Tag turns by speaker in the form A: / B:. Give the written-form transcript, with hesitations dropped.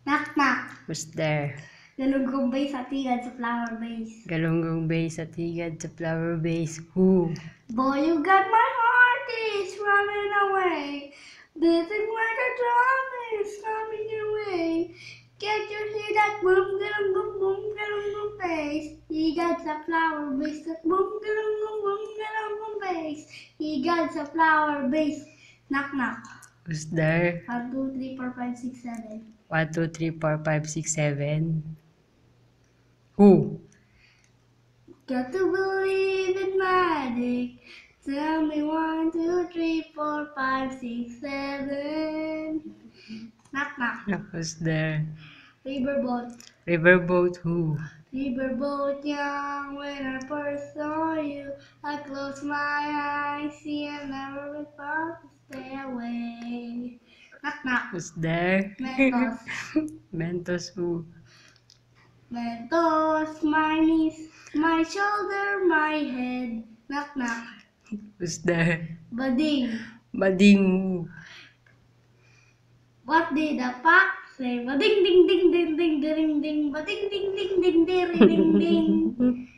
A: Knock knock.
B: Who's there?
A: Galunggong bay sa tigad sa flower base.
B: Galunggong bay sa tigad sa flower base. Who?
A: Boy, you got my heart is running away. Beating like a drum is coming your way. Can't you hear that boom, galunggong bass? He got the flower base, that boom, galunggong bass. He got the flower base. Knock knock.
B: Who's there?
A: 1, 2, 3, 4, 5, 6, 7.
B: 1, 2, 3, 4, 5, 6, 7. Who?
A: Got to believe in magic. Tell me 1, 2, 3, 4, 5, 6, 7. Knock knock.
B: Who's there?
A: Riverboat.
B: Riverboat. Who?
A: Riverboat young, when I first saw you, I closed my eyes, see I never was far to stay away. Knock knock.
B: Who's there?
A: Mentos.
B: Mentos. Who?
A: Mentos, my knees, my shoulder, my head. Knock knock.
B: Who's there?
A: Bading.
B: Bading. Who?
A: What did the fox say? Bading ding ding ding ding ding ding. Bading ding ding ding ding ding ding.